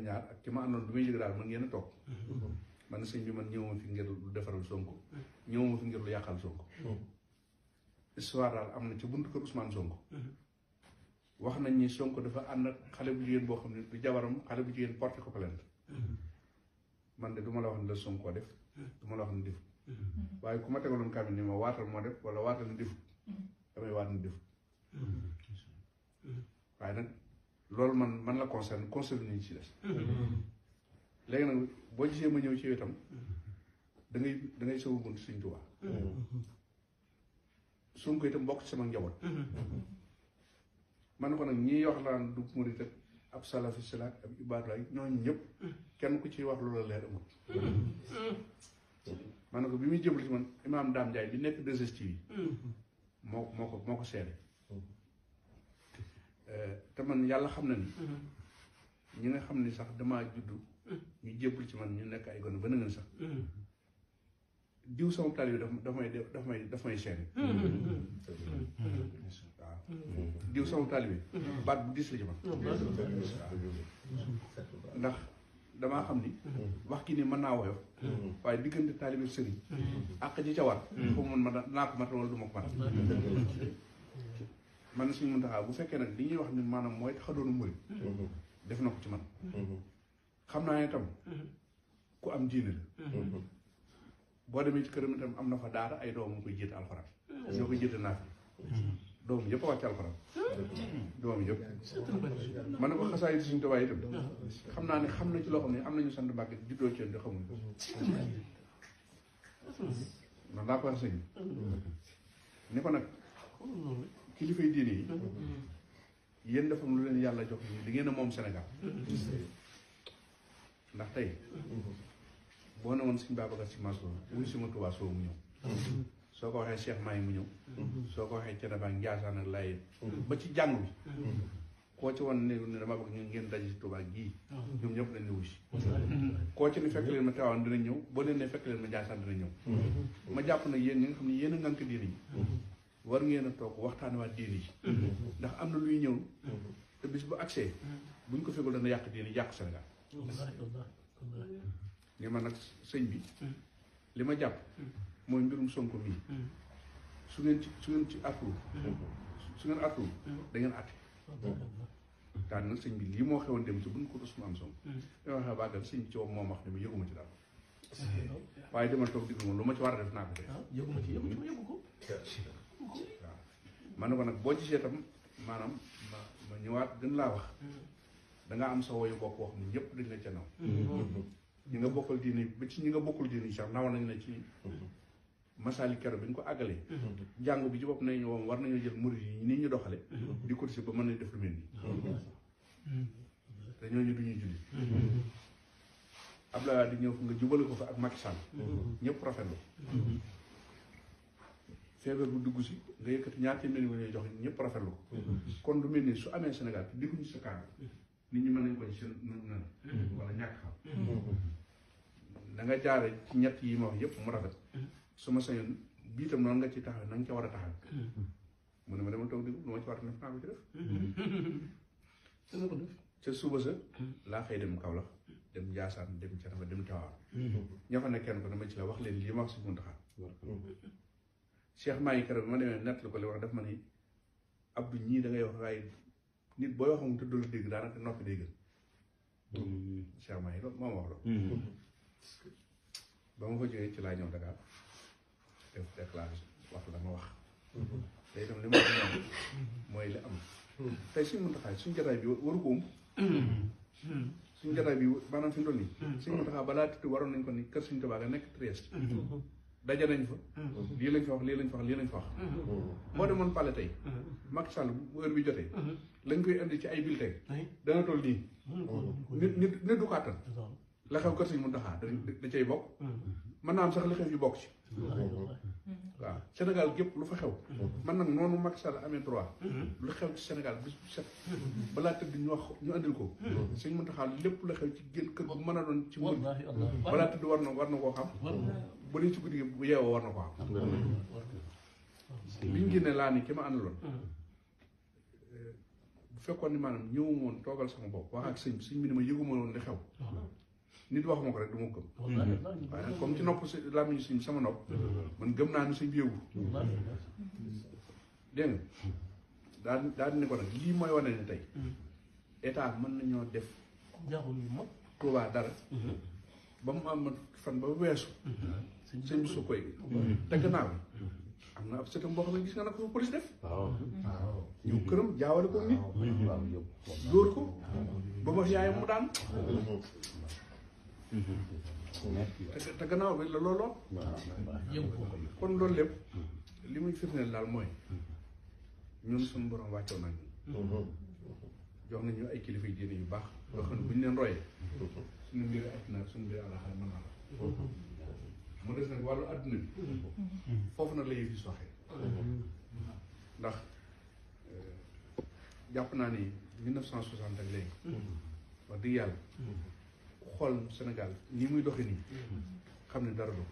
ñaar ak ki ma àndoon du may yëg daal man ngeen a toog man sëñ bi man ñëwuma fi ngir lu defaral Sonko ñëwuma fi ngir lu yàqal Sonko histoire daal am na ci buntu kër Ousmane Sonko wax nañ ni Sonko dafa ànd ak xale bu jigéen boo xam ne du jabaram xale bu jigéen porté ko plainte man de du ma la wax ne la Sonko def du ma la wax ne def waaye ku ma tegaloon kaamil ni ma waatal moo def wala waatal ne def damay waat ne def waaye nag loolu man la concerne nañu ci des léegi nag boo gisee ma ñëw ci itam da ngay sowu bunt Sëñ Tuubaa Sonko itam bokk ci sama njaboot man ko nag ñii wax laan du murit ak ab salafiste la ak ab ibaadu ay ñooñu ñëpp kenn ku ci wax loola leer amul man ko bi muy jëbal ci man imaam Dame Ndiaye bi nekk 2STV moo ko seede te man yàlla xam na ni ñi nga xam ni sax damaa juddu ñu jébal ci man ñu nekk ay gone ba na ngeen sax diw sama taalibe daf may seede waaw diw sama taalibe baat bu diis la ci man ndax damaa xam ni wax ki ni mën naa woyof waaye diggante taalibe sëriñ ak ji ca war foofu man ma naa ko matal wala du ma ko matal man suñu Muntaxa bu fekkee nag li ñuy wax ni maanaam mooy tax a doonu murit def na ko ci man xam naa ne tam ku am diine la boo demee ci këram itam am na fa daara ay doom mu koy jiite alxuraan ñoo koy jiite naa fi doom yëpp a wàcc alxuraan doom yëpp man ne ko xasaa yi suñu tubaab itam xam naa ne xam na ci loo xam ne am nañu sant Mbàkke juddoo ci di xamuñ ko man laa ko wax sëñ ni ko nag kilifay diine yi yéen dafa am lu leen yàlla jox ni di ngeen a moom Sénégal ndax tey boo ne woon Sëñ Babacar Si Mansour wuy si ma Tuubaa soo mu ñëw soo ko waxee Cheikh Maay mu ñëw soo ko waxee Thiénaba ak Njaasaan ak Laayeen ba ci jàng bi koo ci woon ne dama bëgg ngeen daje ci Tuubaa gii ñoom ñëpp dañ ne wuy si koo ci ne fekk leen ma Tiwaawan dina ñëw boo leen ne fekk leen ma Njaasaan dina ñëw ma jàpp nag yéen ñi nga xam ne yéen a ngànk diine yi war ngeen a toog waxtaan waa diine yi ndax am na luy ñëw te bis bu accès buñ ko fekkul dana yàq diine yàq Sénégal ni ma nag sëñ bi li ma jàpp mooy mbirum Sonko mii su ngeen ci attu su ngeen attu da ngeen atte daal nag sëñ bi lii moo xewoon dem ci buñ ko Ousmane Sonko da waxee bàggal sëñ bi ci wom moom wax ne ma yëguma ci daal waaye demal toog diglu moom lu ma ci war a def naa ko def yëgu ko waaw man ne ko nag boo gisee tam maanaam ma ñëwaat gën laa wax dangaa am sa woyu bopp wax ni ñëpp dañ la ca naw ñi nga bokkal diine ba ci ñi nga bokkul diine sax naw nañ la ci masali kero bi ñu ko àggalee jàngu bi ci bopp nañu woom war nañoo jël murid yi nit ñu doxale di ko si ba mën nañ def lu mel nii te ñooñu du ñuy julli Abdoulaye di ñëw nga jubale ko fa ak Macky Sall ñëpp rafetlu feebar bu dugg si nga yëkkati ñaar téeméeri millions jox ñëpp rafetlu ko kon lu mel nii su amee Sénégal te digguñu sa kàddu nit ñi mën nañ ko ci seen nan wala ñàkk xam da nga jaare ci ñett yi ma wax yëpp mu rafet su ma sañoon bii tam noonu nga ci taxaw na nga ca war a taxaw mu ne ma dama toog diggu lu ma ci war a def naa ko ci def ca suba sa laa fay dem Kaolack dem Njaasaan dem Thiénaba dem Tiwaawan ña fa ne kenn ko dama ci la wax leen lii ma wax si Muntaxa Cheikh Maay keroog bi ma demee nett lu ko li wax daf ma ni Abdou ñii da ngay wax waaye nit booy waxam te dul dégg daanaka noppi day gën Cheikh Maay loolu moo ma wax loolu ba ma fa jógee ci laa ñëw Dakar def déclaration wax la ma wax te itam li ma wax ñoom mooy li am tey suñ Muntaxa suñ jataay bi waru ko suñ jataay bi maanaam fi mu toll nii suñ Muntaxa balaa tëdd waroon nañ ko ni kër suñ Tuubaa nga nekk Trieste daje nañ fa lii lañ fa wax lii lañ fa wax lii lañ fa wax moo demoon pale tey Macky Sall bu heure bi jotee lañ koy indi ci ay bulletin dana toll nii nit du ko àttan la xew kër Sëñ Muntaxa da cay bokk mën naa am sax li xew yu bokk ci waaw Sénégal gépp lu fa xew man nag noonu Macky Sall amee droit lu xew ci Sénégal bis bu set balaa tëdd ñu wax ñu andil ko Sëñ Muntaxa lépp la xew ci génn kër bu mën a doon ci mën balaa tëdd war na koo xam bu dee ci guddi gi bu yeewoo war na ko xam biñ génne laa ni ki ma àndaloon bu fekkoon ni maanaam ñëwuma woon toogal sama bopp wax ak sëñ bi ni ma yëguma woon li xew nit waxuma ko rek du ma gëm waaye nag comme ci nopp si làmmiñu sëñ sama nopp man gëm naa ni sëñ bi yëgu dégg nga daal di ne ko nag lii mooy wane ne tey état mën nañoo def Tuubaa dara ba mu am fan ba weesu sëñ bi su koy te gannaaw am na ab sëtam boo xam ne gis nga nag ko police def ñëw këram jaawale ko nit dóor ko ba wax yaayam mu daan te gannaaw bi la looloo kon loolu lépp li muy firndeel daal mooy ñun suñu borom wàccoo nañ jox nañu ay kilifa yi diine yu baax yoo xam ne bu ñu leen royee suñu mbir àddina suñu mbir àllaxira mën naa la mu des nag wàllu àdduna bi foofu nag la yëf yi soxee ndax jàpp naa ni 1960 ak léegi wax dëgg yàlla ku xool Sénégal nii muy doxe nii xam ne dara do